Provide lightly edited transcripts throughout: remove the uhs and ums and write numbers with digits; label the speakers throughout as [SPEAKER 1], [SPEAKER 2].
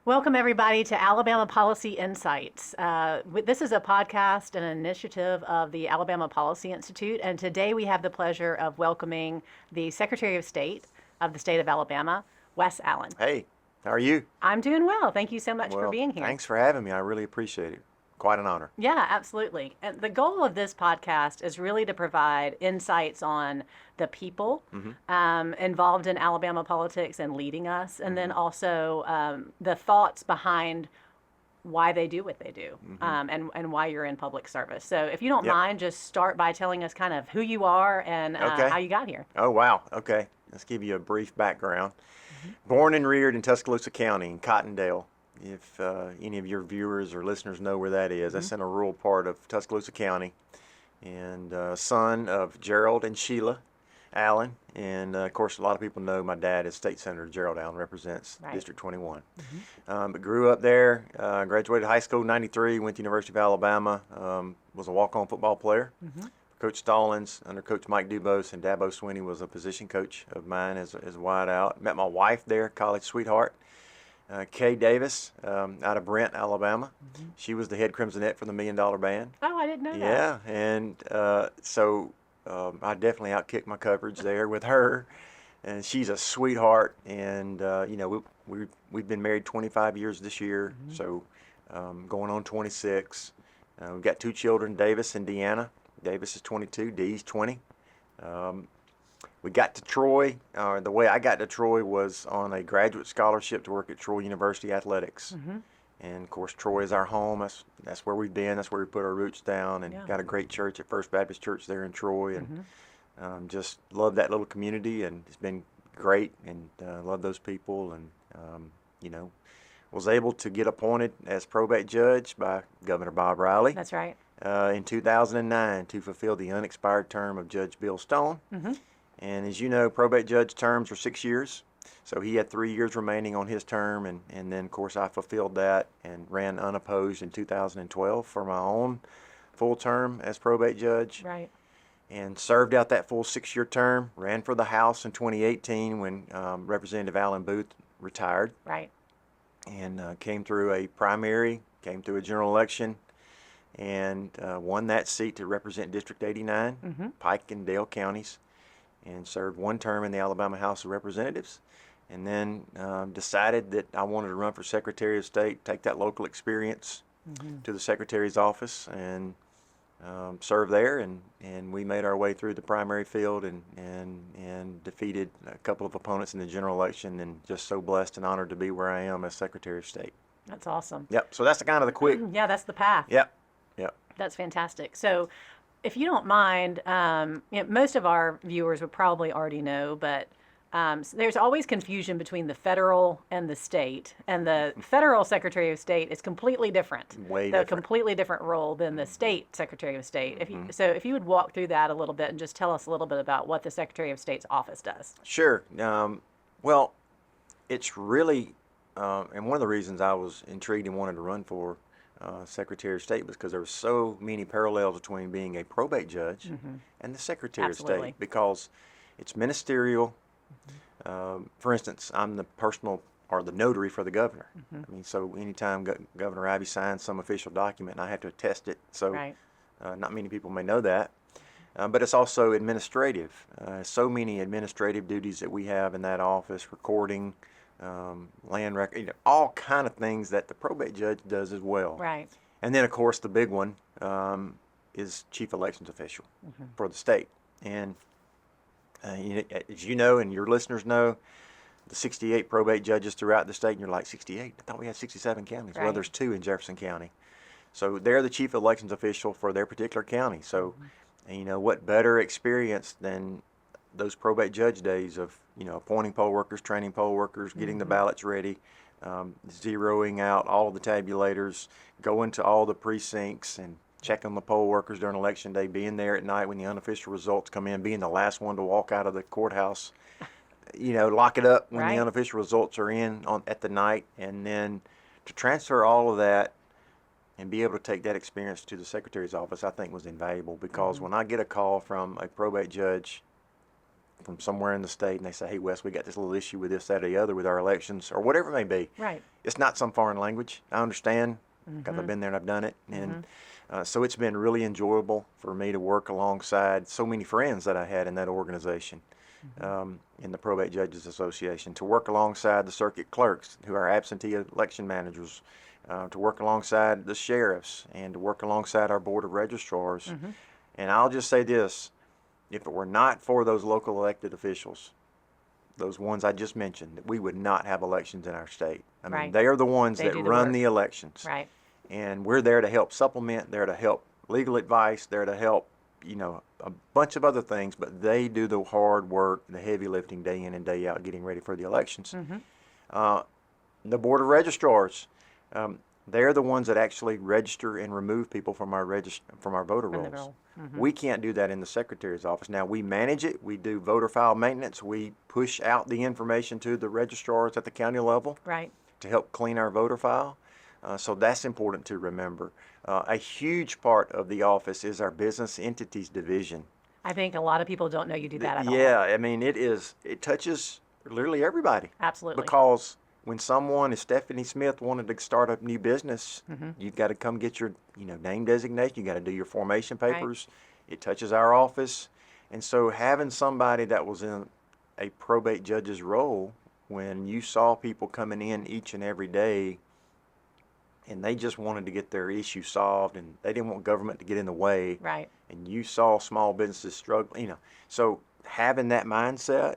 [SPEAKER 1] Welcome, everybody, to Alabama Policy Insights. This is a podcast and an initiative of the Alabama Policy Institute, and today we have the pleasure of welcoming the Secretary of State of the state of Alabama, Wes Allen.
[SPEAKER 2] Hey, how are you?
[SPEAKER 1] I'm doing well. Thank you so much for
[SPEAKER 2] Well,
[SPEAKER 1] being here.
[SPEAKER 2] thanks for having me. I really appreciate it. Quite an honor.
[SPEAKER 1] Yeah, absolutely. And the goal of this podcast is really to provide insights on the people involved in Alabama politics and leading us, and then also the thoughts behind why they do what they do, and why you're in public service. So if you don't
[SPEAKER 2] Yep.
[SPEAKER 1] mind, just start by telling us kind of who you are and
[SPEAKER 2] Okay.
[SPEAKER 1] how you got here.
[SPEAKER 2] Oh, wow. Okay. Let's give you a brief background. Born and reared in Tuscaloosa County in Cottondale. If any of your viewers or listeners know where that is, that's in a rural part of Tuscaloosa County. And son of Gerald and Sheila Allen. And of course, a lot of people know my dad is State Senator Gerald Allen, represents
[SPEAKER 1] Right.
[SPEAKER 2] District 21. But grew up there, graduated high school in '93, went to University of Alabama, was a walk-on football player. Coach Stallings under Coach Mike Dubose, and Dabo Swinney was a position coach of mine as a wide out. Met my wife there, college sweetheart, Kay Davis, out of Brent, Alabama. She was the head Crimsonette for the $1 Million Band.
[SPEAKER 1] Oh, I didn't know that.
[SPEAKER 2] Yeah, and so I definitely outkicked my coverage there with her, and she's a sweetheart. And we've been married 25 years this year, so going on 26. We've got 2 children, Davis and Deanna. Davis is 22, Dee's 20. We got to Troy. The way I got to Troy was on a graduate scholarship to work at Troy University Athletics. And of course, Troy is our home. That's where we've been. That's where we put our roots down, and
[SPEAKER 1] Yeah.
[SPEAKER 2] got a great church at First Baptist Church there in Troy, and just love that little community, and it's been great, and love those people, and was able to get appointed as probate judge by Governor Bob Riley
[SPEAKER 1] That's right.
[SPEAKER 2] in 2009 to fulfill the unexpired term of Judge Bill Stone. And as you know, probate judge terms are 6 years. So he had 3 years remaining on his term, and then, of course, I fulfilled that and ran unopposed in 2012 for my own full term as probate judge,
[SPEAKER 1] Right.
[SPEAKER 2] and served out that full 6-year term. Ran for the House in 2018 when Representative Alan Booth retired,
[SPEAKER 1] Right.
[SPEAKER 2] and came through a primary, came through a general election, and won that seat to represent District 89, Pike and Dale counties, and served 1 term in the Alabama House of Representatives, and then decided that I wanted to run for Secretary of State, take that local experience to the Secretary's office, and serve there, and we made our way through the primary field, and defeated a couple of opponents in the general election, and just so blessed and honored to be where I am as Secretary of State.
[SPEAKER 1] That's awesome.
[SPEAKER 2] Yep, so that's the kind of the quick,
[SPEAKER 1] Yeah, that's the path.
[SPEAKER 2] yep.
[SPEAKER 1] That's fantastic. So, if you don't mind, most of our viewers would probably already know, but there's always confusion between the federal and the state. And the federal Secretary of State is completely different.
[SPEAKER 2] Way
[SPEAKER 1] The
[SPEAKER 2] different.
[SPEAKER 1] completely different role than the state Secretary of State. If you would walk through that a little bit and just tell us a little bit about what the Secretary of State's office does.
[SPEAKER 2] Sure. Well, it's really, and one of the reasons I was intrigued and wanted to run for Secretary of State was because there were so many parallels between being a probate judge and the Secretary
[SPEAKER 1] Absolutely.
[SPEAKER 2] of State, because it's ministerial. For instance, I'm the personal or the notary for the governor. I mean, so anytime Governor Abbey signs some official document, I have to attest it. So
[SPEAKER 1] Right.
[SPEAKER 2] not many people may know that. But it's also administrative. So many administrative duties that we have in that office, recording, land record, all kind of things that the probate judge does as well.
[SPEAKER 1] Right.
[SPEAKER 2] And then, of course, the big one is chief elections official for the state. And as you know, and your listeners know, the 68 probate judges throughout the state, and you're like, 68? I thought we had 67 counties. Well,
[SPEAKER 1] Right.
[SPEAKER 2] there's 2 in Jefferson County. So they're the chief elections official for their particular county. So, and what better experience than those probate judge days of, appointing poll workers, training poll workers, getting the ballots ready, zeroing out all of the tabulators, going to all the precincts and checking the poll workers during election day, being there at night when the unofficial results come in, being the last one to walk out of the courthouse, lock it up when
[SPEAKER 1] Right.
[SPEAKER 2] the unofficial results are in at the night, and then to transfer all of that and be able to take that experience to the Secretary's office, I think was invaluable, because when I get a call from a probate judge from somewhere in the state and they say, hey, Wes, we got this little issue with this, that, or the other with our elections or whatever it may be.
[SPEAKER 1] Right.
[SPEAKER 2] It's not some foreign language. I understand because I've been there and I've done it. And so it's been really enjoyable for me to work alongside so many friends that I had in that organization, in the Probate Judges Association, to work alongside the circuit clerks who are absentee election managers, to work alongside the sheriffs, and to work alongside our board of registrars. And I'll just say this, if it were not for those local elected officials, those ones I just mentioned, we would not have elections in our state. I mean,
[SPEAKER 1] Right.
[SPEAKER 2] they are the ones
[SPEAKER 1] They
[SPEAKER 2] that
[SPEAKER 1] do the
[SPEAKER 2] run
[SPEAKER 1] work.
[SPEAKER 2] the elections.
[SPEAKER 1] Right.
[SPEAKER 2] And we're there to help supplement, there to help legal advice, there to help, a bunch of other things, but they do the hard work, the heavy lifting day in and day out getting ready for the elections. The board of registrars, they're the ones that actually register and remove people from our voter
[SPEAKER 1] From the
[SPEAKER 2] rolls.
[SPEAKER 1] roll.
[SPEAKER 2] We can't do that in the secretary's office. Now, we manage it. We do voter file maintenance. We push out the information to the registrars at the county level
[SPEAKER 1] Right.
[SPEAKER 2] to help clean our voter file. So that's important to remember. A huge part of the office is our business entities division.
[SPEAKER 1] I think a lot of people don't know you do that at all.
[SPEAKER 2] Yeah, I mean, it touches literally everybody.
[SPEAKER 1] Absolutely.
[SPEAKER 2] Because when someone, as Stephanie Smith, wanted to start a new business, you've got to come get your name designation. You got to do your formation
[SPEAKER 1] Right.
[SPEAKER 2] papers. It touches our office. And so having somebody that was in a probate judge's role, when you saw people coming in each and every day and they just wanted to get their issue solved and they didn't want government to get in the way,
[SPEAKER 1] Right.
[SPEAKER 2] and you saw small businesses struggle, so having that mindset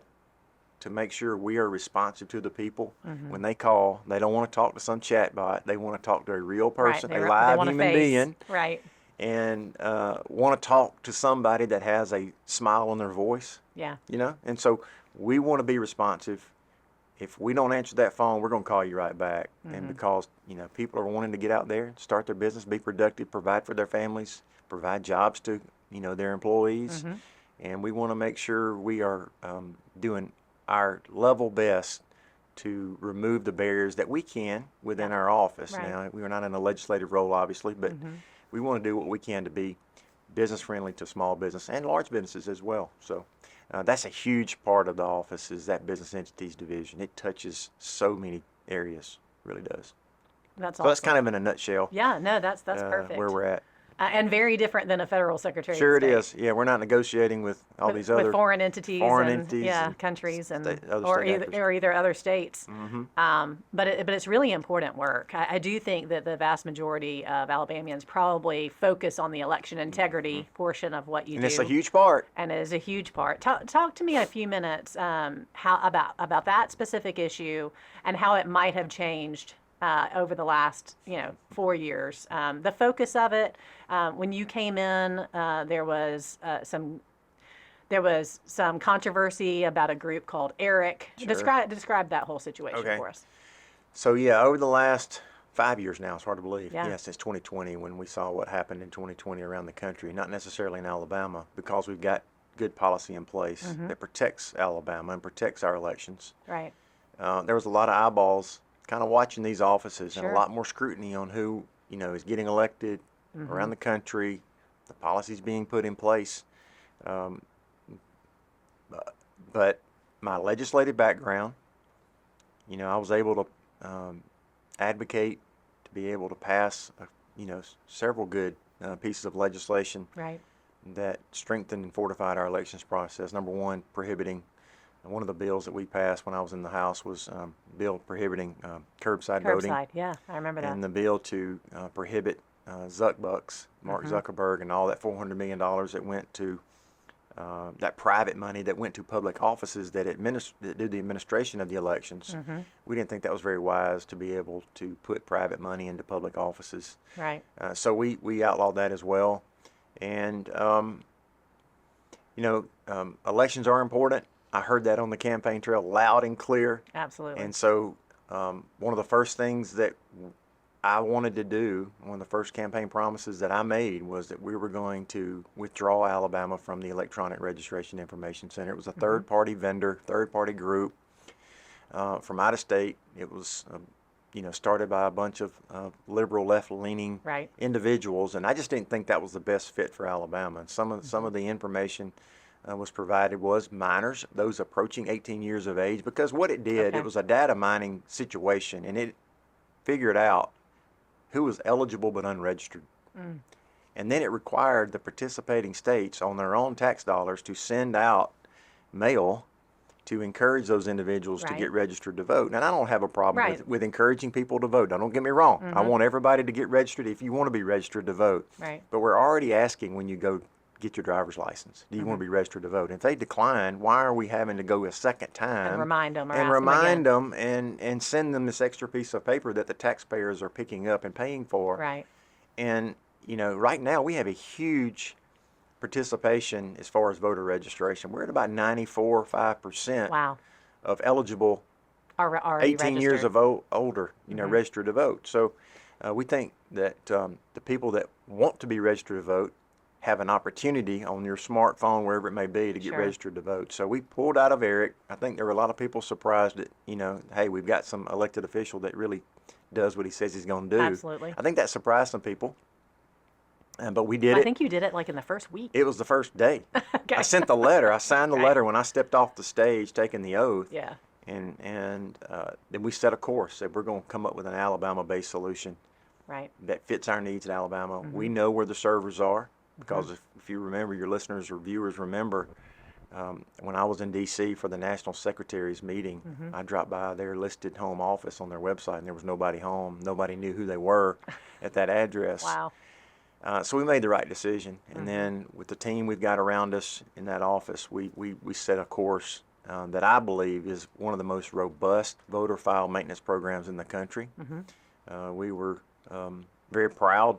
[SPEAKER 2] to make sure we are responsive to the people when they call, they don't want to talk to some chat bot, they want to talk to a real person,
[SPEAKER 1] Right.
[SPEAKER 2] a
[SPEAKER 1] They
[SPEAKER 2] live
[SPEAKER 1] want a
[SPEAKER 2] human
[SPEAKER 1] face.
[SPEAKER 2] being,
[SPEAKER 1] Right.
[SPEAKER 2] and want to talk to somebody that has a smile on their voice,
[SPEAKER 1] Yeah.
[SPEAKER 2] and so we want to be responsive. If we don't answer that phone, we're going to call you right back. And because, people are wanting to get out there, start their business, be productive, provide for their families, provide jobs to, their employees. And we want to make sure we are doing our level best to remove the barriers that we can within our office.
[SPEAKER 1] Right.
[SPEAKER 2] Now, we are not in a legislative role, obviously, but we want to do what we can to be business friendly to small business and large businesses as well. So that's a huge part of the office, is that business entities division. It touches so many areas, really does.
[SPEAKER 1] That's
[SPEAKER 2] So
[SPEAKER 1] awesome.
[SPEAKER 2] that's kind of in a nutshell
[SPEAKER 1] Yeah. No, that's perfect.
[SPEAKER 2] where we're at.
[SPEAKER 1] And very different than a federal secretary.
[SPEAKER 2] Sure
[SPEAKER 1] of
[SPEAKER 2] it
[SPEAKER 1] State.
[SPEAKER 2] is. Yeah, we're not negotiating with all
[SPEAKER 1] with,
[SPEAKER 2] these
[SPEAKER 1] with
[SPEAKER 2] other
[SPEAKER 1] foreign entities and
[SPEAKER 2] and
[SPEAKER 1] countries and
[SPEAKER 2] other
[SPEAKER 1] or
[SPEAKER 2] state
[SPEAKER 1] either
[SPEAKER 2] actors.
[SPEAKER 1] or either other states. But it's really important work. I do think that the vast majority of Alabamians probably focus on the election integrity portion of what you
[SPEAKER 2] And
[SPEAKER 1] do.
[SPEAKER 2] it's a huge part.
[SPEAKER 1] And it is a huge part. Talk to me in a few minutes how about that specific issue and how it might have changed over the last 4 years. The focus of it when you came in, there was some controversy about a group called ERIC.
[SPEAKER 2] Sure.
[SPEAKER 1] Describe that whole situation
[SPEAKER 2] Okay.
[SPEAKER 1] for us.
[SPEAKER 2] So yeah, over the last 5 years now, it's hard to believe.
[SPEAKER 1] Yeah.
[SPEAKER 2] Since 2020, when we saw what happened in 2020 around the country, not necessarily in Alabama, because we've got good policy in place that protects Alabama and protects our elections.
[SPEAKER 1] Right.
[SPEAKER 2] There was a lot of eyeballs kind of watching these offices and
[SPEAKER 1] Sure.
[SPEAKER 2] a lot more scrutiny on who, is getting elected around the country, the policies being put in place. But my legislative background, I was able to advocate to be able to pass, several good pieces of legislation
[SPEAKER 1] Right.
[SPEAKER 2] that strengthened and fortified our elections process. Number one, prohibiting, one of the bills that we passed when I was in the House was a bill prohibiting curbside voting.
[SPEAKER 1] Curbside. Yeah, I remember that.
[SPEAKER 2] And the bill to prohibit Zuckbucks, Mark Zuckerberg, and all that $400 million that went to that private money that went to public offices that do the administration of the elections. We didn't think that was very wise to be able to put private money into public offices.
[SPEAKER 1] Right.
[SPEAKER 2] So we outlawed that as well. And, elections are important. I heard that on the campaign trail loud and clear.
[SPEAKER 1] Absolutely.
[SPEAKER 2] And so one of the first things that I wanted to do, one of the first campaign promises that I made, was that we were going to withdraw Alabama from the Electronic Registration Information Center. It was a third-party vendor, third-party group from out of state. It was, started by a bunch of liberal, left-leaning
[SPEAKER 1] Right.
[SPEAKER 2] individuals, and I just didn't think that was the best fit for Alabama. And some of the information was provided was minors, those approaching 18 years of age, because what it did, it was a data mining situation, and it figured out who was eligible but unregistered. And then it required the participating states on their own tax dollars to send out mail to encourage those individuals to get registered to vote. And I don't have a problem with encouraging people to vote. Now, don't get me wrong. I want everybody to get registered if you want to be registered to vote. But we're already asking when you go get your driver's license, do you want to be registered to vote? And if they decline, why are we having to go a second time
[SPEAKER 1] and remind them,
[SPEAKER 2] and send them this extra piece of paper that the taxpayers are picking up and paying for? And right now we have a huge participation as far as voter registration. We're at about 94.5% of eligible 18 years of older, registered to vote. So we think that the people that want to be registered to vote have an opportunity on your smartphone, wherever it may be, to get registered to vote. So we pulled out of ERIC. I think there were a lot of people surprised that, hey, we've got some elected official that really does what he says he's going to do.
[SPEAKER 1] Absolutely.
[SPEAKER 2] I think that surprised some people. But we did it.
[SPEAKER 1] I think you did it like in the first week.
[SPEAKER 2] It was the first day. I sent the letter. I signed the letter when I stepped off the stage taking the oath.
[SPEAKER 1] Yeah.
[SPEAKER 2] And then we set a course. Said we're going to come up with an Alabama-based solution that fits our needs in Alabama. We know where the servers are because if you remember, your listeners or viewers remember, when I was in D.C. for the National Secretaries meeting, I dropped by their listed home office on their website, and there was nobody home. Nobody knew who they were at that address.
[SPEAKER 1] Wow.
[SPEAKER 2] So we made the right decision, and then with the team we've got around us in that office, we set a course that I believe is one of the most robust voter file maintenance programs in the country. We were very proud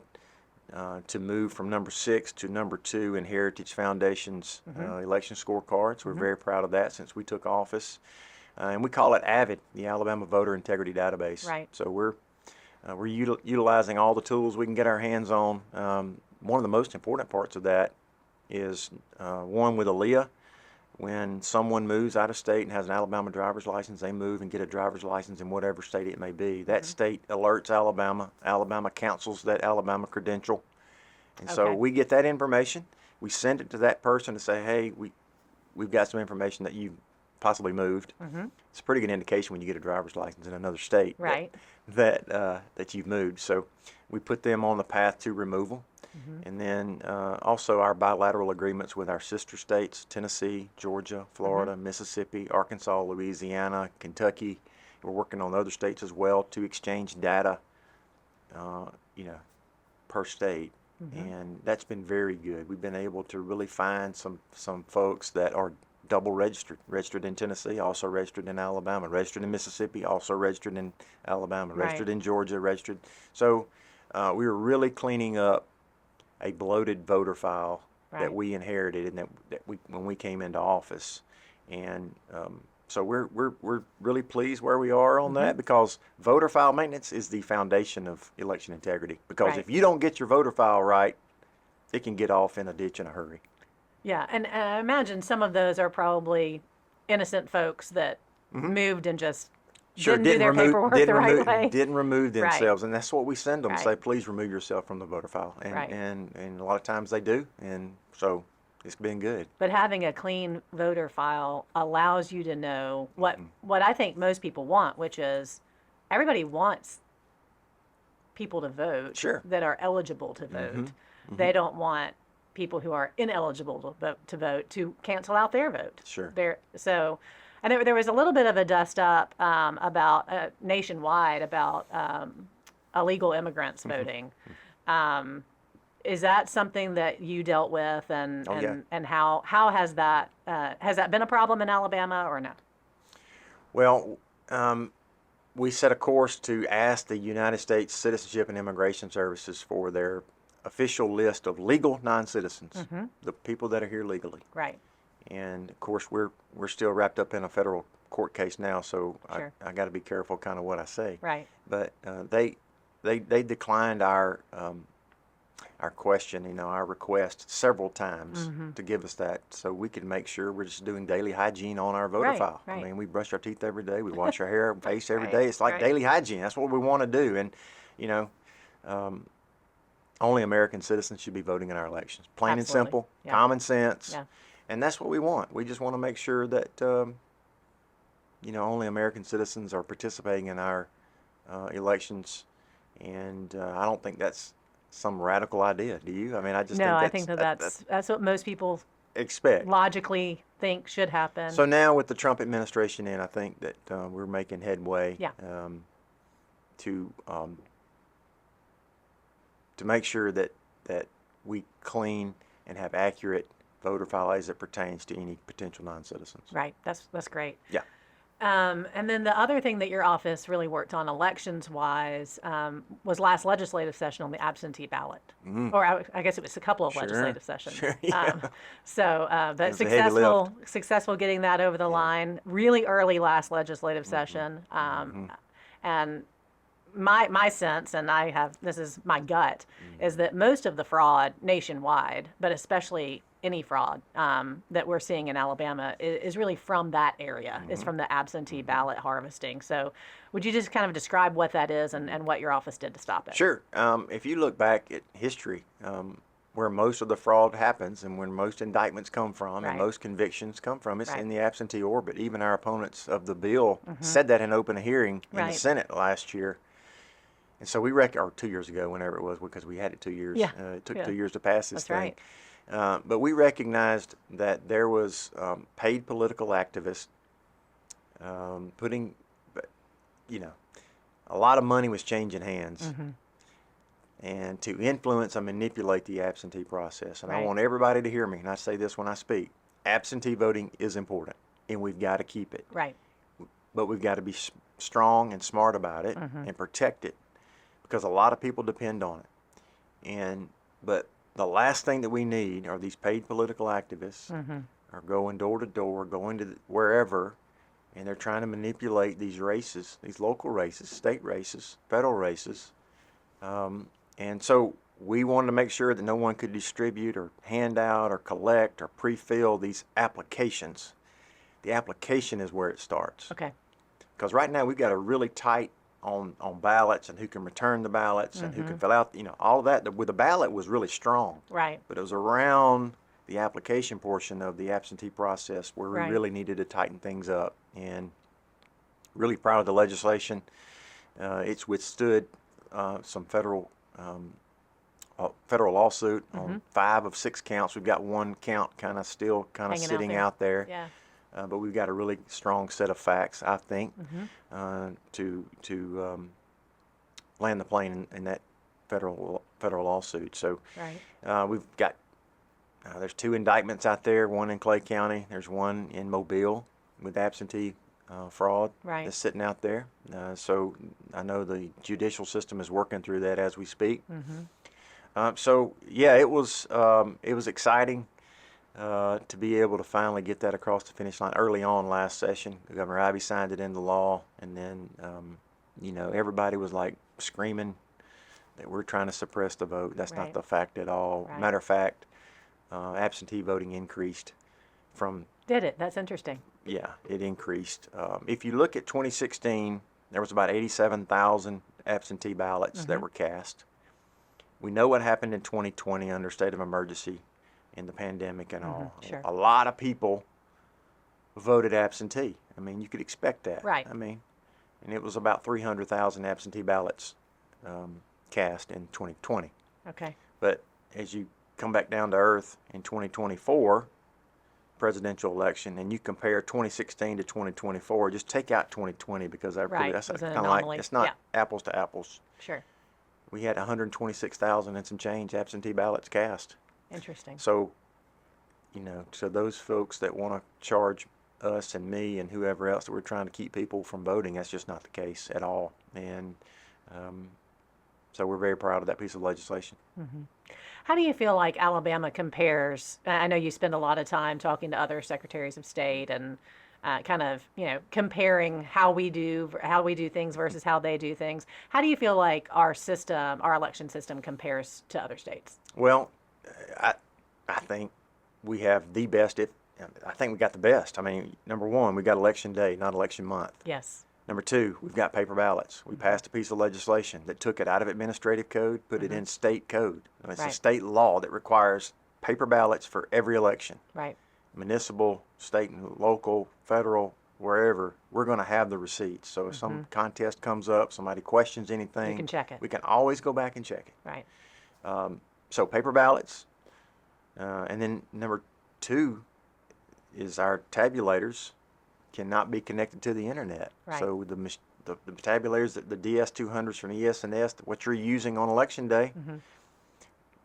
[SPEAKER 2] to move from number 6 to number 2 in Heritage Foundation's election scorecards. We're very proud of that since we took office, and we call it AVID, the Alabama Voter Integrity Database. So we're utilizing all the tools we can get our hands on. One of the most important parts of that is one with ALEA. When someone moves out of state and has an Alabama driver's license, they move and get a driver's license in whatever state it may be. That state alerts Alabama. Alabama cancels that Alabama credential. And so we get that information. We send it to that person to say, hey, we've got some information that you possibly moved. It's a pretty good indication when you get a driver's license in another state that you've moved. So we put them on the path to removal. And then also our bilateral agreements with our sister states, Tennessee, Georgia, Florida, Mississippi, Arkansas, Louisiana, Kentucky. We're working on other states as well to exchange data, per state. And that's been very good. We've been able to really find some folks that are double registered in Tennessee, also registered in Alabama, registered in Mississippi, also registered in Alabama, registered in Georgia, registered. So we were really cleaning up a bloated voter file that we inherited and that we when we came into office, and so we're really pleased where we are on that, because voter file maintenance is the foundation of election integrity. Because if you don't get your voter file right, it can get off in a ditch in a hurry.
[SPEAKER 1] Yeah, and I imagine some of those are probably innocent folks that moved and just didn't do their paperwork the right way.
[SPEAKER 2] Didn't remove themselves, and that's what we send them. Say, please remove yourself from the voter file, and a lot of times they do, and so it's been good.
[SPEAKER 1] But having a clean voter file allows you to know what I think most people want, which is everybody wants people to vote that are eligible to vote. They don't want people who are ineligible to vote to cancel out their vote. And there was a little bit of a dust up about nationwide about illegal immigrants voting. Is that something that you dealt with, and how has that been a problem in Alabama or no?
[SPEAKER 2] Well, we set a course to ask the United States Citizenship and Immigration Services for their official list of legal non-citizens, the people that are here legally. And of course, we're still wrapped up in a federal court case now, so I got to be careful kind of what I say. But they declined our question, our request several times to give us that, so we could make sure we're just doing daily hygiene on our voter file. I mean, we brush our teeth every day, we wash our hair and face every day. It's like daily hygiene. That's what we want to do, and only American citizens should be voting in our elections. Plain and simple, common sense. And that's what we want. We just want to make sure that, only American citizens are participating in our elections. And I don't think that's some radical idea. Do you? I mean, I just
[SPEAKER 1] No,
[SPEAKER 2] think
[SPEAKER 1] I think
[SPEAKER 2] that's
[SPEAKER 1] that's what most people
[SPEAKER 2] expect.
[SPEAKER 1] logically think should happen.
[SPEAKER 2] So now with the Trump administration in, I think that we're making headway
[SPEAKER 1] Yeah.
[SPEAKER 2] To make sure that we clean and have accurate voter file as it pertains to any potential non-citizens.
[SPEAKER 1] Right. That's great.
[SPEAKER 2] Yeah.
[SPEAKER 1] And then the other thing that your office really worked on elections-wise was last legislative session on the absentee ballot. Or I guess it was a couple of legislative sessions.
[SPEAKER 2] Sure, yeah.
[SPEAKER 1] But
[SPEAKER 2] was a heavy lift.
[SPEAKER 1] successful getting that over the line really early last legislative session. And my sense, and this is my gut, is that most of the fraud nationwide, but especially any fraud that we're seeing in Alabama is really from that area, is from the absentee ballot harvesting. So would you just kind of describe what that is and what your office did to stop it?
[SPEAKER 2] Sure. If you look back at history, where most of the fraud happens and where most indictments come from and most convictions come from, it's in the absentee orbit. Even our opponents of the bill said that in open hearing in the Senate last year. And so or 2 years ago, whenever it was, because we had it 2 years.
[SPEAKER 1] Yeah.
[SPEAKER 2] It took 2 years to pass this thing.
[SPEAKER 1] Right.
[SPEAKER 2] But we recognized that there was paid political activists putting, a lot of money was changing hands. And to influence and manipulate the absentee process. And I want everybody to hear me, and I say this when I speak. Absentee voting is important, and we've got to keep it.
[SPEAKER 1] Right.
[SPEAKER 2] But we've got to be strong and smart about it and protect it, because a lot of people depend on it. But the last thing that we need are these paid political activists are going door to door, going to wherever, and they're trying to manipulate these races, these local races, state races, federal races. And so we wanted to make sure that no one could distribute or hand out or collect or pre-fill these applications. The application is where it starts.
[SPEAKER 1] Okay.
[SPEAKER 2] Because right now we've got a really tight on ballots and who can return the ballots and who can fill out, all of that. With the ballot was really strong.
[SPEAKER 1] Right.
[SPEAKER 2] But it was around the application portion of the absentee process where we
[SPEAKER 1] Right.
[SPEAKER 2] really needed to tighten things up. And really proud of the legislation. It's withstood some federal lawsuit on 5 of 6 counts. We've got 1 count still
[SPEAKER 1] Hanging
[SPEAKER 2] sitting out there.
[SPEAKER 1] Yeah.
[SPEAKER 2] But we've got a really strong set of facts, I think, to land the plane in that federal lawsuit. So we've got there's 2 indictments out there, one in Clay County, there's one in Mobile with absentee fraud that's sitting out there. So I know the judicial system is working through that as we speak. So yeah, it was exciting to be able to finally get that across the finish line early on last session. Governor Ivey signed it into law, and then everybody was like screaming that we're trying to suppress the vote. That's not the fact at all.
[SPEAKER 1] Right.
[SPEAKER 2] Matter of fact, absentee voting increased from.
[SPEAKER 1] Did it? That's interesting.
[SPEAKER 2] Yeah, it increased. If you look at 2016, there was about 87,000 absentee ballots that were cast. We know what happened in 2020 under state of emergency in the pandemic and all.
[SPEAKER 1] Sure.
[SPEAKER 2] A lot of people voted absentee. I mean, you could expect that.
[SPEAKER 1] Right.
[SPEAKER 2] I mean, and it was about 300,000 absentee ballots cast in 2020.
[SPEAKER 1] Okay.
[SPEAKER 2] But as you come back down to earth in 2024 presidential election, and you compare 2016 to 2024, just take out 2020 because that's
[SPEAKER 1] Right.
[SPEAKER 2] that's
[SPEAKER 1] It was an
[SPEAKER 2] kind of like
[SPEAKER 1] anomaly.
[SPEAKER 2] it's not
[SPEAKER 1] Yeah.
[SPEAKER 2] apples to apples.
[SPEAKER 1] Sure.
[SPEAKER 2] We had 126,000 and some change absentee ballots cast.
[SPEAKER 1] Interesting.
[SPEAKER 2] So, to those folks that want to charge us and me and whoever else that we're trying to keep people from voting, that's just not the case at all. And so we're very proud of that piece of legislation.
[SPEAKER 1] How do you feel like Alabama compares? I know you spend a lot of time talking to other secretaries of state and kind of, comparing how we do things versus how they do things. How do you feel like our election system compares to other states?
[SPEAKER 2] Well, I think we have the best. I think we got the best. I mean, number one, we got election day, not election month.
[SPEAKER 1] Yes.
[SPEAKER 2] Number two, we've got paper ballots. We passed a piece of legislation that took it out of administrative code, put it in state code. It's a
[SPEAKER 1] Right.
[SPEAKER 2] state law that requires paper ballots for every election.
[SPEAKER 1] Right.
[SPEAKER 2] municipal, state and local, federal, wherever, we're going to have the receipts. So if some contest comes up, somebody questions anything,
[SPEAKER 1] You can check it.
[SPEAKER 2] we can always go back and check it.
[SPEAKER 1] Right.
[SPEAKER 2] So paper ballots, and then number 2 is our tabulators cannot be connected to the internet.
[SPEAKER 1] Right.
[SPEAKER 2] So the tabulators, the DS200s from ES&S, what you're using on election day,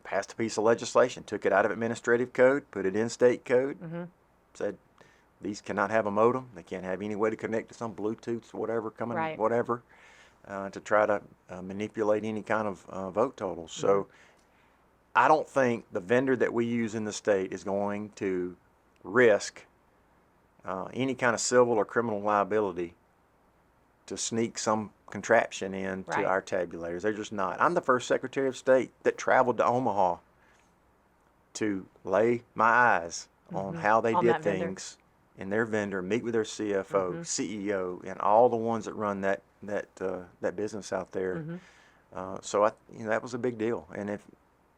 [SPEAKER 2] passed a piece of legislation, took it out of administrative code, put it in state code, said these cannot have a modem, they can't have any way to connect to some Bluetooth, whatever,
[SPEAKER 1] Right.
[SPEAKER 2] whatever, to try to manipulate any kind of vote totals. So I don't think the vendor that we use in the state is going to risk any kind of civil or criminal liability to sneak some contraption in to
[SPEAKER 1] Right.
[SPEAKER 2] our tabulators. They're just not. I'm the first Secretary of State that traveled to Omaha to lay my eyes on how they
[SPEAKER 1] On
[SPEAKER 2] did
[SPEAKER 1] that vendor.
[SPEAKER 2] things in their vendor, meet with their CFO, CEO, and all the ones that run that business out there. So that was a big deal. And if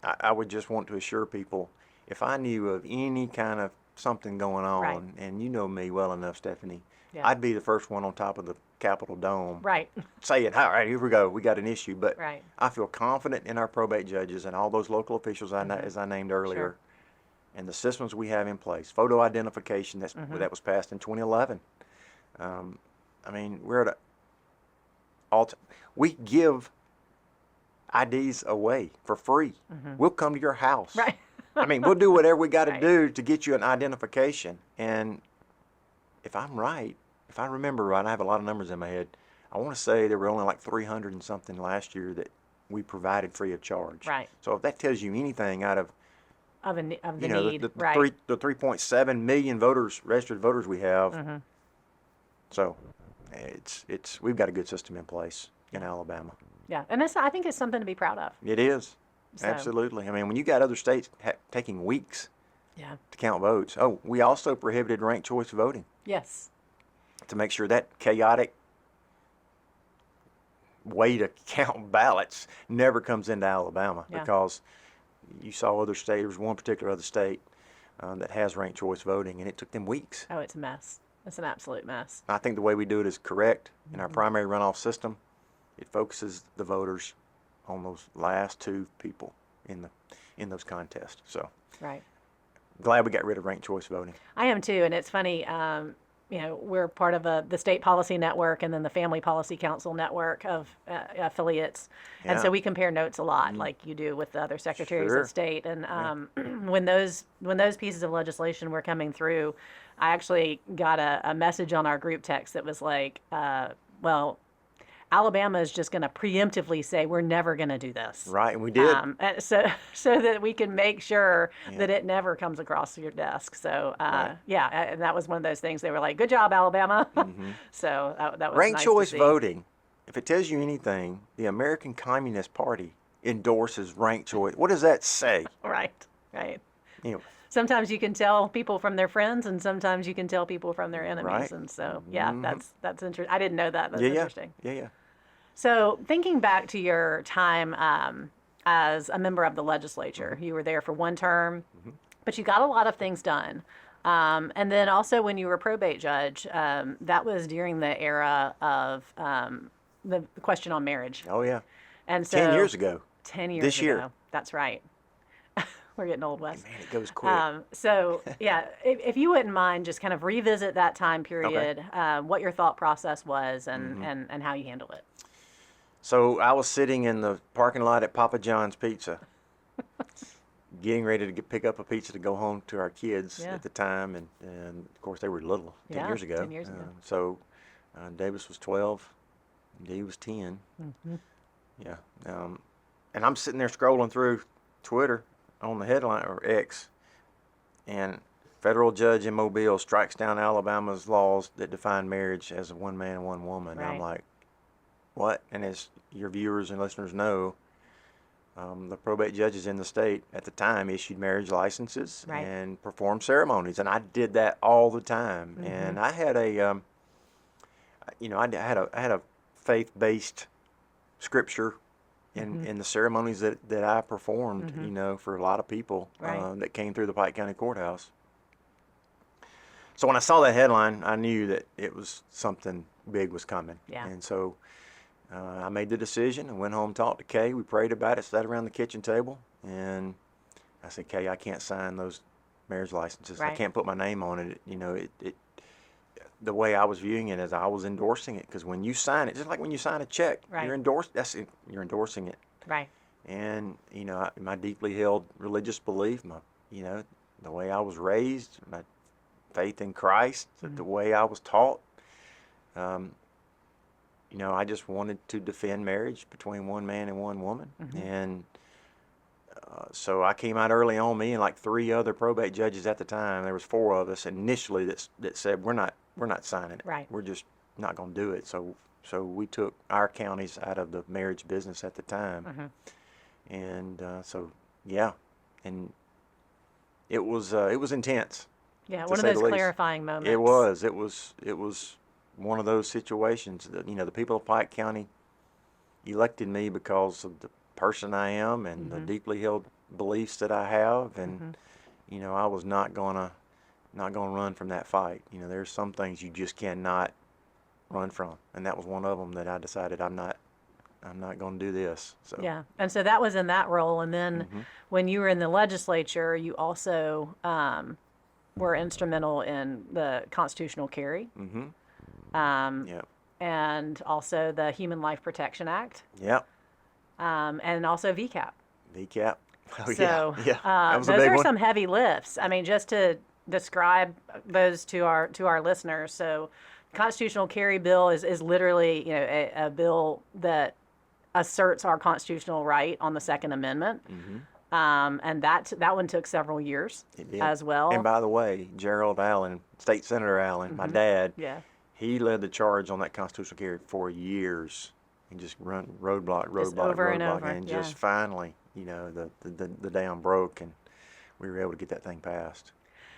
[SPEAKER 2] I would just want to assure people, if I knew of any kind of something going on,
[SPEAKER 1] Right.
[SPEAKER 2] and you know me well enough, Stephanie,
[SPEAKER 1] Yeah.
[SPEAKER 2] I'd be the first one on top of the Capitol Dome
[SPEAKER 1] Right.
[SPEAKER 2] saying, all right, here we go, we got an issue. But
[SPEAKER 1] Right.
[SPEAKER 2] I feel confident in our probate judges and all those local officials as I named earlier,
[SPEAKER 1] Sure.
[SPEAKER 2] and the systems we have in place. Photo identification that was passed in 2011. I mean, we're at we give IDs away for free. We'll come to your house.
[SPEAKER 1] Right.
[SPEAKER 2] I mean, we'll do whatever we got to
[SPEAKER 1] Right.
[SPEAKER 2] do to get you an identification. And if I'm right, if I remember right, I have a lot of numbers in my head. I want to say there were only like 300 and something last year that we provided free of charge.
[SPEAKER 1] Right.
[SPEAKER 2] So if that tells you anything out of
[SPEAKER 1] Of the
[SPEAKER 2] the
[SPEAKER 1] need. Right.
[SPEAKER 2] the 3.7 million voters, registered voters we have. So we've got a good system in place in Alabama.
[SPEAKER 1] Yeah. And I think it's something to be proud of.
[SPEAKER 2] It is.
[SPEAKER 1] So-
[SPEAKER 2] Absolutely. I mean, when you got other states taking weeks
[SPEAKER 1] Yeah.
[SPEAKER 2] to count votes. Oh, we also prohibited ranked choice voting
[SPEAKER 1] Yes.
[SPEAKER 2] to make sure that chaotic way to count ballots never comes into Alabama,
[SPEAKER 1] Yeah.
[SPEAKER 2] because you saw other states, there was one particular other state that has ranked choice voting, and it took them weeks.
[SPEAKER 1] Oh, it's a mess. It's an absolute mess.
[SPEAKER 2] I think the way we do it is correct. In our primary runoff system, it focuses the voters on those last 2 people in those contests. So
[SPEAKER 1] Right.
[SPEAKER 2] glad we got rid of ranked choice voting.
[SPEAKER 1] I am too, and it's funny. We're part of the State Policy Network and then the Family Policy Council network of affiliates, and
[SPEAKER 2] Yeah.
[SPEAKER 1] so we compare notes a lot, like you do with the other secretaries
[SPEAKER 2] Sure.
[SPEAKER 1] of state. And when those pieces of legislation were coming through, I actually got a message on our group text that was like, "Well, Alabama is just going to preemptively say we're never going to do this."
[SPEAKER 2] Right, and we did.
[SPEAKER 1] And so that we can make sure that it never comes across your desk. So
[SPEAKER 2] Right.
[SPEAKER 1] and that was one of those things. They were like, "Good job, Alabama." So that was
[SPEAKER 2] Ranked
[SPEAKER 1] nice
[SPEAKER 2] choice
[SPEAKER 1] to see.
[SPEAKER 2] voting, if it tells you anything, the American Communist Party endorses ranked choice. What does that say?
[SPEAKER 1] Right, right.
[SPEAKER 2] You know,
[SPEAKER 1] Sometimes you can tell people from their friends, and sometimes you can tell people from their enemies.
[SPEAKER 2] Right.
[SPEAKER 1] And so, that's interesting. I didn't know that. That's interesting.
[SPEAKER 2] yeah.
[SPEAKER 1] So, thinking back to your time as a member of the legislature, you were there for one term, but you got a lot of things done. And then also, when you were probate judge, that was during the era of the question on marriage.
[SPEAKER 2] Oh, yeah.
[SPEAKER 1] And so
[SPEAKER 2] 10 years ago.
[SPEAKER 1] 10 years
[SPEAKER 2] This
[SPEAKER 1] ago.
[SPEAKER 2] year.
[SPEAKER 1] That's right. We're getting old, Wes.
[SPEAKER 2] Man, it goes quick.
[SPEAKER 1] So, if you wouldn't mind, just kind of revisit that time period, what your thought process was, and how you handled it.
[SPEAKER 2] So I was sitting in the parking lot at Papa John's Pizza, getting ready to pick up a pizza to go home to our kids
[SPEAKER 1] Yeah.
[SPEAKER 2] at the time, and of course they were little, 10
[SPEAKER 1] Yeah,
[SPEAKER 2] years ago.
[SPEAKER 1] 10 years ago.
[SPEAKER 2] So Davis was 12, Dee was 10. Yeah. And I'm sitting there scrolling through Twitter on the headline, or X, and federal judge in Mobile strikes down Alabama's laws that define marriage as one man and one woman. And I'm
[SPEAKER 1] Right.
[SPEAKER 2] like, what? And as your viewers and listeners know, the probate judges in the state at the time issued marriage licenses
[SPEAKER 1] Right.
[SPEAKER 2] and performed ceremonies, and I did that all the time. And I had a, I had a faith-based scripture in the ceremonies that I performed, for a lot of people
[SPEAKER 1] Right.
[SPEAKER 2] that came through the Pike County Courthouse. So when I saw that headline, I knew that it was something big was coming.
[SPEAKER 1] Yeah.
[SPEAKER 2] And so I made the decision and went home, talked to Kay. We prayed about it, sat around the kitchen table, and I said, Kay, I can't sign those marriage licenses. I
[SPEAKER 1] Right.
[SPEAKER 2] can't put my name on it. You know, the way I was viewing it as I was endorsing it, because when you sign it, just like when you sign a check,
[SPEAKER 1] Right.
[SPEAKER 2] you're endorsing it.
[SPEAKER 1] Right.
[SPEAKER 2] And you know, my deeply held religious belief, you know, the way I was raised, my faith in Christ, the way I was taught, you know, I just wanted to defend marriage between one man and one woman. And so I came out early on, me and like 3 other probate judges at the time. There was 4 of us initially that said we're not signing it.
[SPEAKER 1] Right.
[SPEAKER 2] We're just not going to do it. So we took our counties out of the marriage business at the time. And so yeah, and it was intense.
[SPEAKER 1] Yeah,
[SPEAKER 2] to
[SPEAKER 1] one of
[SPEAKER 2] say the
[SPEAKER 1] those
[SPEAKER 2] least.
[SPEAKER 1] clarifying moments.
[SPEAKER 2] It was one of those situations that, you know, the people of Pike County elected me because of the person I am and the deeply held beliefs that I have, and you know, I was not gonna run from that fight. You know, there's some things you just cannot run from, and that was one of them that I decided I'm not going to do this. So
[SPEAKER 1] Yeah, and so that was in that role, and then when you were in the legislature, you also were instrumental in the constitutional carry,
[SPEAKER 2] yeah,
[SPEAKER 1] and also the Human Life Protection Act,
[SPEAKER 2] yeah,
[SPEAKER 1] and also VCAP.
[SPEAKER 2] VCAP. Oh
[SPEAKER 1] So
[SPEAKER 2] yeah, that was a
[SPEAKER 1] those
[SPEAKER 2] big
[SPEAKER 1] are
[SPEAKER 2] one.
[SPEAKER 1] some heavy lifts. I mean, just to describe those to our listeners. So, constitutional carry bill is literally, you know, a bill that asserts our constitutional right on the Second Amendment. And that one took several years
[SPEAKER 2] It did.
[SPEAKER 1] as well.
[SPEAKER 2] And by the way, Gerald Allen, State Senator Allen, my dad,
[SPEAKER 1] Yeah.
[SPEAKER 2] he led the charge on that constitutional carry for years, and just run roadblock,
[SPEAKER 1] over and over,
[SPEAKER 2] and
[SPEAKER 1] yeah.
[SPEAKER 2] just finally, you know, the dam broke, and we were able to get that thing passed.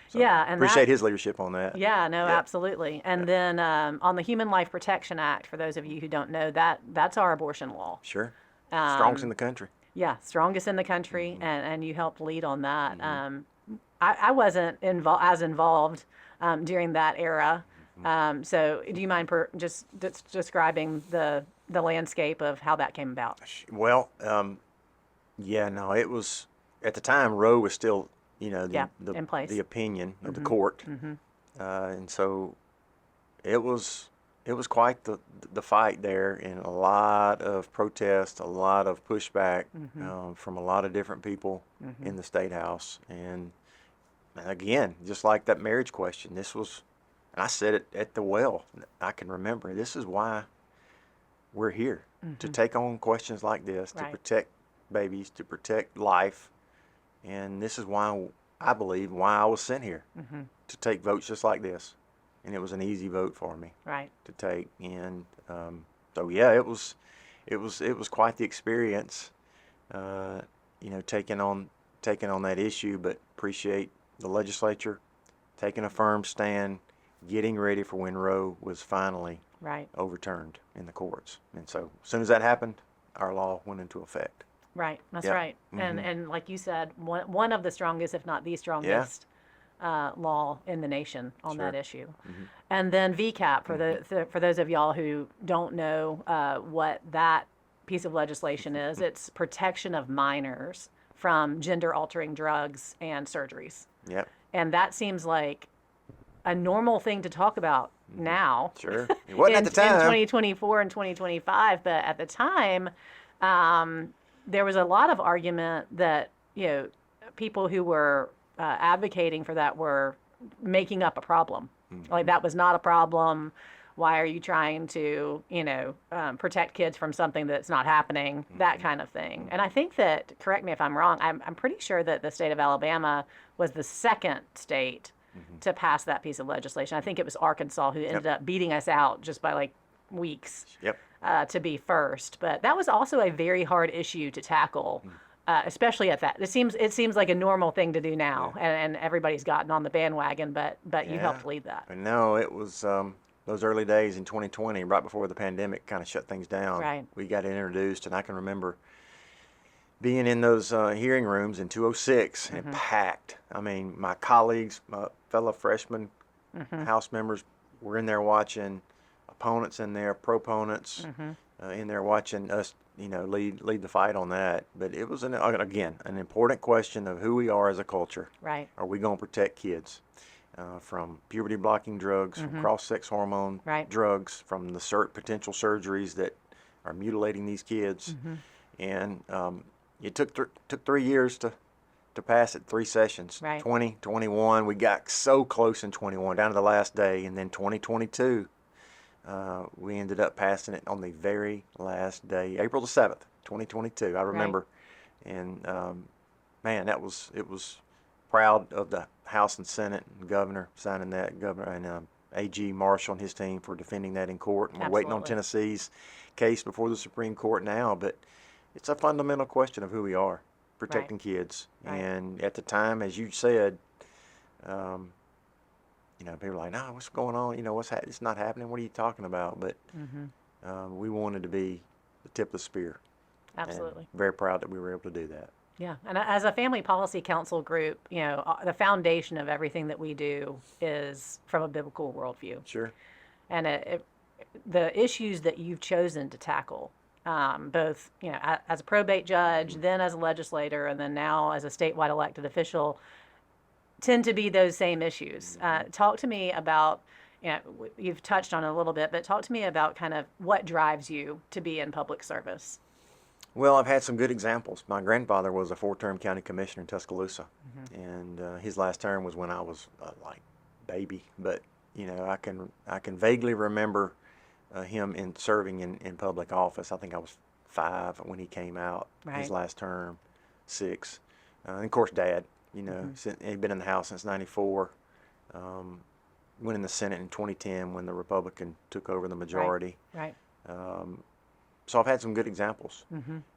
[SPEAKER 2] So
[SPEAKER 1] Yeah, and
[SPEAKER 2] appreciate
[SPEAKER 1] that-
[SPEAKER 2] his leadership on that.
[SPEAKER 1] Yeah, no,
[SPEAKER 2] Yeah.
[SPEAKER 1] absolutely. And then on the Human Life Protection Act, for those of you who don't know, that's our abortion law.
[SPEAKER 2] Sure. Strongest in the country.
[SPEAKER 1] Yeah, strongest in the country, and you helped lead on that. I wasn't as involved during that era. So do you mind just describing the landscape of how that came about?
[SPEAKER 2] Well, yeah, no, it was at the time Roe was still, you know,
[SPEAKER 1] in place.
[SPEAKER 2] the opinion of the court, and so it was quite the fight there, and a lot of protest, a lot of pushback from a lot of different people in the State House, and again, just like that marriage question, this was, and I said it at the well, I can remember, this is why we're here, to take on questions like this, to
[SPEAKER 1] Right.
[SPEAKER 2] protect babies, to protect life, and this is why I believe why I was sent here, to take votes just like this, and it was an easy vote for me
[SPEAKER 1] Right.
[SPEAKER 2] to take, and so yeah, it was quite the experience, you know, taking on that issue, but appreciate the legislature taking a firm stand, getting ready for when Roe was finally
[SPEAKER 1] Right.
[SPEAKER 2] overturned in the courts, and so as soon as that happened, our law went into effect.
[SPEAKER 1] Right. That's
[SPEAKER 2] Yeah.
[SPEAKER 1] right. And like you said, one of the strongest, if not the strongest, law in the nation on that
[SPEAKER 2] Sure.
[SPEAKER 1] issue. And then VCAP for those of y'all who don't know what that piece of legislation is. It's protection of minors from gender altering drugs and surgeries.
[SPEAKER 2] Yep.
[SPEAKER 1] And that seems like a normal thing to talk about now.
[SPEAKER 2] Sure. It wasn't at the
[SPEAKER 1] In
[SPEAKER 2] time.
[SPEAKER 1] 2024 and 2025, but at the time, there was a lot of argument that, you know, people who were advocating for that were making up a problem. Like, that was not a problem. Why are you trying to, you know, protect kids from something that's not happening? That kind of thing. And I think that, correct me if I'm wrong, I'm pretty sure that the state of Alabama was the second state to pass that piece of legislation. I think it was Arkansas who ended up beating us out just by like weeks
[SPEAKER 2] Yep.
[SPEAKER 1] to be first. But that was also a very hard issue to tackle. Especially at that, it seems like a normal thing to do now, and everybody's gotten on the bandwagon. But you helped lead that.
[SPEAKER 2] And no, it was those early days in 2020, right before the pandemic kind of shut things down.
[SPEAKER 1] Right.
[SPEAKER 2] We got introduced, and I can remember being in those hearing rooms in 206 and packed. I mean, my colleagues, my fellow freshmen, House members were in there watching, opponents in there, proponents in there watching us, lead the fight on that. But it was, again, an important question of who we are as a culture.
[SPEAKER 1] Right.
[SPEAKER 2] Are we going to protect kids from puberty-blocking drugs, from cross-sex hormone drugs, from the potential surgeries that are mutilating these kids? And it took 3 years to pass it, 3 sessions.
[SPEAKER 1] Right.
[SPEAKER 2] 20, 21, we got so close in 21, down to the last day, and then 2022, we ended up passing it on the very last day, April the 7th, 2022. I remember, and man, it was proud of the House and Senate and Governor signing that, Governor and A.G. Marshall and his team for defending that in court. And we're waiting on Tennessee's case before the Supreme Court now, but it's a fundamental question of who we are, protecting kids.
[SPEAKER 1] Right.
[SPEAKER 2] And at the time, as you said, people are like, no, what's going on? It's not happening. What are you talking about? But we wanted to be the tip of the spear.
[SPEAKER 1] Absolutely.
[SPEAKER 2] And very proud that we were able to do that.
[SPEAKER 1] Yeah, and as a family policy council group, the foundation of everything that we do is from a biblical worldview.
[SPEAKER 2] Sure.
[SPEAKER 1] And the issues that you've chosen to tackle, both as a probate judge, then as a legislator, and then now as a statewide elected official, tend to be those same issues. Talk to me about, you've touched on it a little bit, but talk to me about kind of what drives you to be in public service.
[SPEAKER 2] Well, I've had some good examples. My grandfather was a 4-term county commissioner in Tuscaloosa, and his last term was when I was like baby. But I can vaguely remember him serving in public office. I think I was 5 when he came out. His last term, 6, and of course, Dad. He'd been in the House since '94. Went in the Senate in 2010 when the Republican took over the majority.
[SPEAKER 1] Right.
[SPEAKER 2] So I've had some good examples,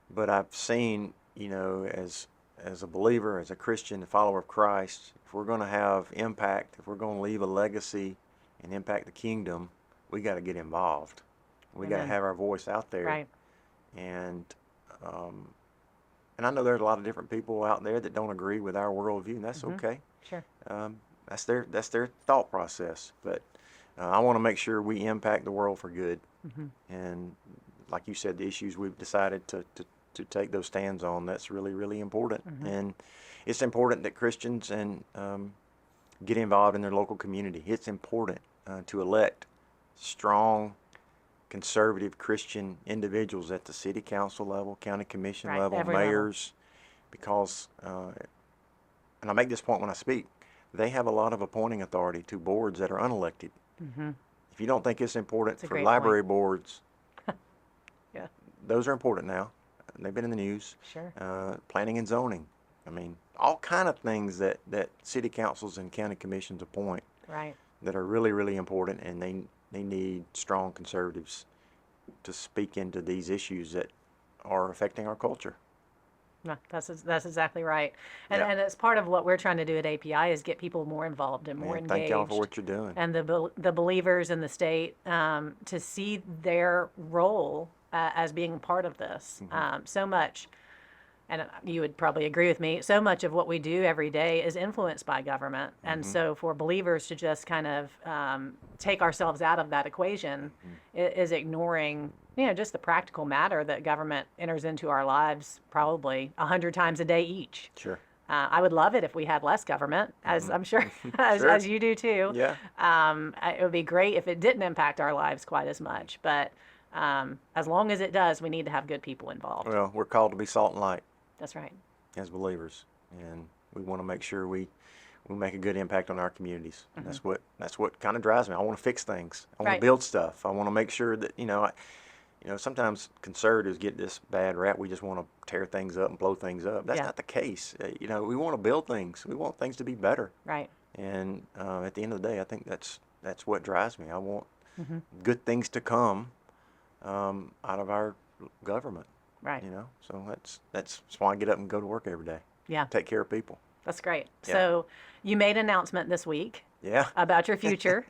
[SPEAKER 2] but I've seen, as a believer, as a Christian, a follower of Christ, if we're going to have impact, if we're going to leave a legacy and impact the kingdom, we got to get involved. We got to have our voice out there.
[SPEAKER 1] Right.
[SPEAKER 2] And I know there's a lot of different people out there that don't agree with our worldview, and that's okay.
[SPEAKER 1] Sure.
[SPEAKER 2] That's their thought process. But I want to make sure we impact the world for good. And like you said, the issues we've decided to take those stands on, that's really, really important. And it's important that Christians get involved in their local community. It's important to elect strong, conservative Christian individuals at the city council level, county commission level, mayors, because, and I make this point when I speak, they have a lot of appointing authority to boards that are unelected. If you don't think it's important for library boards, those are important now. They've been in the news.
[SPEAKER 1] Sure.
[SPEAKER 2] Planning and zoning. I mean, all kind of things that city councils and county commissions appoint that are really, really important, and they need strong conservatives to speak into these issues that are affecting our culture.
[SPEAKER 1] No, that's exactly right. And it's part of what we're trying to do at API is get people more involved and more engaged.
[SPEAKER 2] Thank y'all for what you're doing.
[SPEAKER 1] And the believers in the state to see their role as being part of this. So much, and you would probably agree with me, so much of what we do every day is influenced by government. And so for believers to just kind of take ourselves out of that equation is ignoring just the practical matter that government enters into our lives probably 100 times a day each.
[SPEAKER 2] Sure.
[SPEAKER 1] I would love it if we had less government, as I'm sure, as you do too.
[SPEAKER 2] Yeah.
[SPEAKER 1] It would be great if it didn't impact our lives quite as much. But as long as it does, we need to have good people involved.
[SPEAKER 2] Well, we're called to be salt and light.
[SPEAKER 1] That's right.
[SPEAKER 2] As believers, and we want to make sure we make a good impact on our communities. And that's what kind of drives me. I want to fix things. I want to build stuff. I want to make sure that sometimes conservatives get this bad rap. We just want to tear things up and blow things up. That's not the case. We want to build things. We want things to be better.
[SPEAKER 1] Right.
[SPEAKER 2] And at the end of the day, I think that's what drives me. I want good things to come out of our government.
[SPEAKER 1] Right.
[SPEAKER 2] So that's why I get up and go to work every day.
[SPEAKER 1] Yeah.
[SPEAKER 2] Take care of people.
[SPEAKER 1] That's great.
[SPEAKER 2] Yeah.
[SPEAKER 1] So you made an announcement this week.
[SPEAKER 2] Yeah.
[SPEAKER 1] About your future,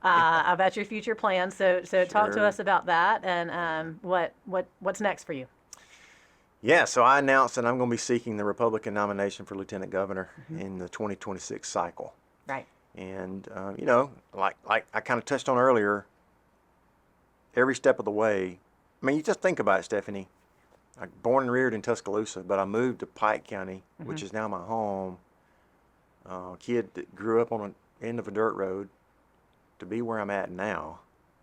[SPEAKER 1] about your future plans. So talk to us about that and what's next for you.
[SPEAKER 2] Yeah. So I announced that I'm going to be seeking the Republican nomination for lieutenant governor in the 2026 cycle.
[SPEAKER 1] Right.
[SPEAKER 2] And, you know, like I kind of touched on earlier, every step of the way, I mean, you just think about it, Stephanie. I was born and reared in Tuscaloosa, but I moved to Pike County, which is now my home. Kid that grew up on the end of a dirt road to be where I'm at now.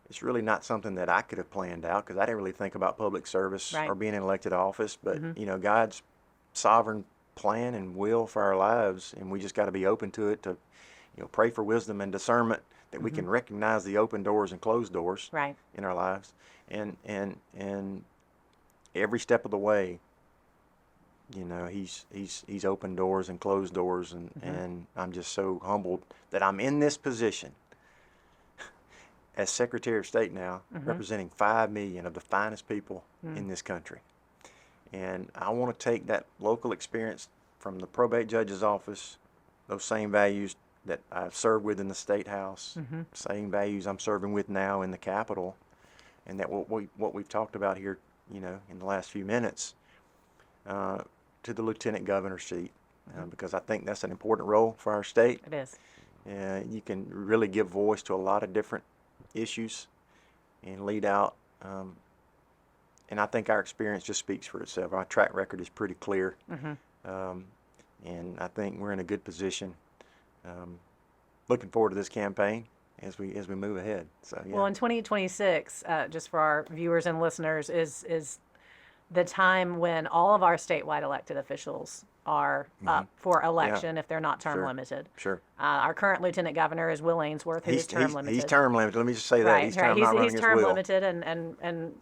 [SPEAKER 2] It's really not something that I could have planned out because I didn't really think about public service
[SPEAKER 1] Right.
[SPEAKER 2] or being in elected office. But, you know, God's sovereign plan and will for our lives, and we just got to be open to it to, you know, pray for wisdom and discernment that we can recognize the open doors and closed doors
[SPEAKER 1] Right.
[SPEAKER 2] in our lives. And every step of the way, you know, he's opened doors and closed doors, and I'm just so humbled that I'm in this position as Secretary of State now, representing 5 million of the finest people in this country. And I want to take that local experience from the probate judge's office, those same values that I've served with in the State House, same values I'm serving with now in the Capitol, and that what we've talked about here, you know, in the last few minutes, to the Lieutenant Governor seat, because I think that's an important role for our state.
[SPEAKER 1] It is.
[SPEAKER 2] You can really give voice to a lot of different issues and lead out. And I think our experience just speaks for itself. Our track record is pretty clear. And I think we're in a good position. Looking forward to this campaign as we move ahead. So yeah.
[SPEAKER 1] Well, in 2026, just for our viewers and listeners, is the time when all of our statewide elected officials are up for election if they're not term
[SPEAKER 2] Sure.
[SPEAKER 1] limited.
[SPEAKER 2] Sure.
[SPEAKER 1] Our current Lieutenant Governor is Will Ainsworth, who is term limited.
[SPEAKER 2] He's term limited. Let me just say that.
[SPEAKER 1] Right,
[SPEAKER 2] He's
[SPEAKER 1] right.
[SPEAKER 2] term, not running
[SPEAKER 1] He's
[SPEAKER 2] his
[SPEAKER 1] term
[SPEAKER 2] will.
[SPEAKER 1] limited and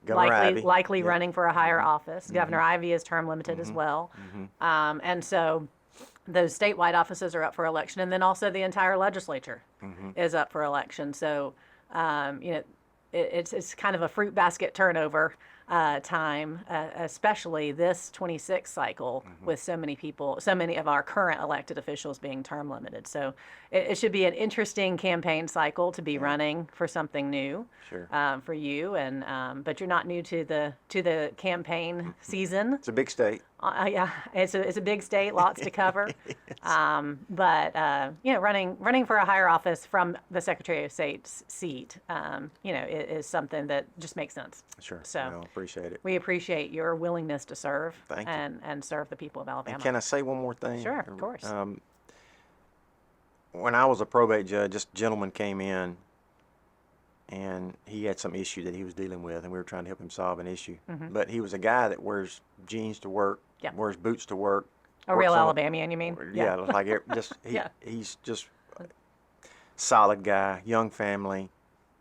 [SPEAKER 2] Governor Ivey.
[SPEAKER 1] likely
[SPEAKER 2] Yep.
[SPEAKER 1] running for a higher office. Governor Ivey is term limited as well. And so those statewide offices are up for election, and then also the entire legislature is up for election. So, you know, it's kind of a fruit basket turnover time, especially this 26 cycle with so many people, so many of our current elected officials being term limited. So it should be an interesting campaign cycle to be running for something new.
[SPEAKER 2] Sure.
[SPEAKER 1] For you, and but you're not new to the campaign season.
[SPEAKER 2] It's a big state.
[SPEAKER 1] Yeah, it's a big state, lots to cover. But you know, running for a higher office from the Secretary of State's seat, you know, is something that just makes sense.
[SPEAKER 2] Sure.
[SPEAKER 1] So
[SPEAKER 2] No, appreciate it.
[SPEAKER 1] we appreciate your willingness to serve
[SPEAKER 2] Thank you.
[SPEAKER 1] and serve the people of Alabama.
[SPEAKER 2] And can I say one more thing?
[SPEAKER 1] Sure, of course.
[SPEAKER 2] When I was a probate judge, this gentleman came in, and he had some issue that he was dealing with, and we were trying to help him solve an issue. But he was a guy that wears jeans to work,
[SPEAKER 1] Yep.
[SPEAKER 2] wears boots to work.
[SPEAKER 1] A real
[SPEAKER 2] works on
[SPEAKER 1] Alabamian, you mean?
[SPEAKER 2] Yeah, like just
[SPEAKER 1] Yeah.
[SPEAKER 2] he's just a solid guy, young family,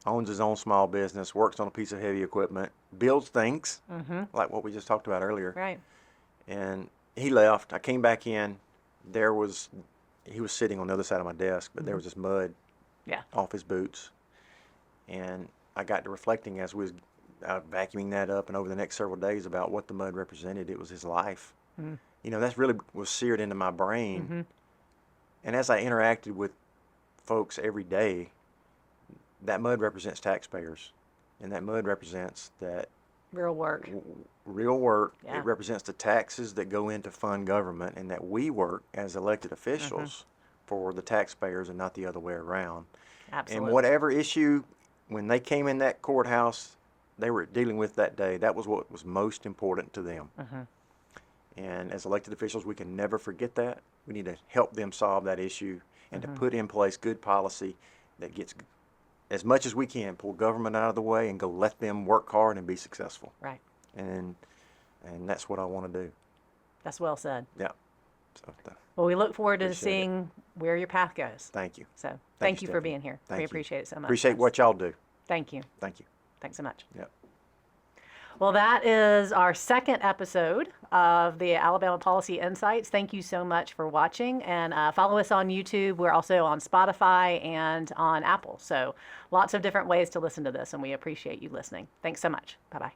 [SPEAKER 2] owns his own small business, works on a piece of heavy equipment, builds things like what we just talked about earlier.
[SPEAKER 1] Right.
[SPEAKER 2] And he left. I came back in. He was sitting on the other side of my desk, but there was this mud
[SPEAKER 1] Yeah.
[SPEAKER 2] off his boots. And I got to reflecting as we was vacuuming that up and over the next several days about what the mud represented. It was his life. You know, that's really was seared into my brain. And as I interacted with folks every day, that mud represents taxpayers. And that mud represents that
[SPEAKER 1] Real work.
[SPEAKER 2] real work.
[SPEAKER 1] Yeah.
[SPEAKER 2] It represents the taxes that go into fund government, and that we work as elected officials for the taxpayers and not the other way around.
[SPEAKER 1] Absolutely.
[SPEAKER 2] And whatever issue, when they came in that courthouse, they were dealing with that day, that was what was most important to them. And as elected officials, we can never forget that. We need to help them solve that issue and to put in place good policy that gets, as much as we can, pull government out of the way and go let them work hard and be successful.
[SPEAKER 1] Right.
[SPEAKER 2] And that's what I want to do.
[SPEAKER 1] That's well said.
[SPEAKER 2] Yeah. So
[SPEAKER 1] Well, we look forward to
[SPEAKER 2] Appreciate it.
[SPEAKER 1] seeing where your path goes.
[SPEAKER 2] thank you.
[SPEAKER 1] So
[SPEAKER 2] Thank
[SPEAKER 1] thank
[SPEAKER 2] you,
[SPEAKER 1] you for
[SPEAKER 2] Stephanie.
[SPEAKER 1] being here.
[SPEAKER 2] Thank
[SPEAKER 1] We
[SPEAKER 2] you.
[SPEAKER 1] appreciate it so much.
[SPEAKER 2] Appreciate
[SPEAKER 1] guys.
[SPEAKER 2] what y'all do.
[SPEAKER 1] Thank you.
[SPEAKER 2] Thank you.
[SPEAKER 1] Thanks so much.
[SPEAKER 2] Yep.
[SPEAKER 1] Well, that is our second episode of the Alabama Policy Insights. Thank you so much for watching, and follow us on YouTube. We're also on Spotify and on Apple. So lots of different ways to listen to this, and we appreciate you listening. Thanks so much. Bye-bye.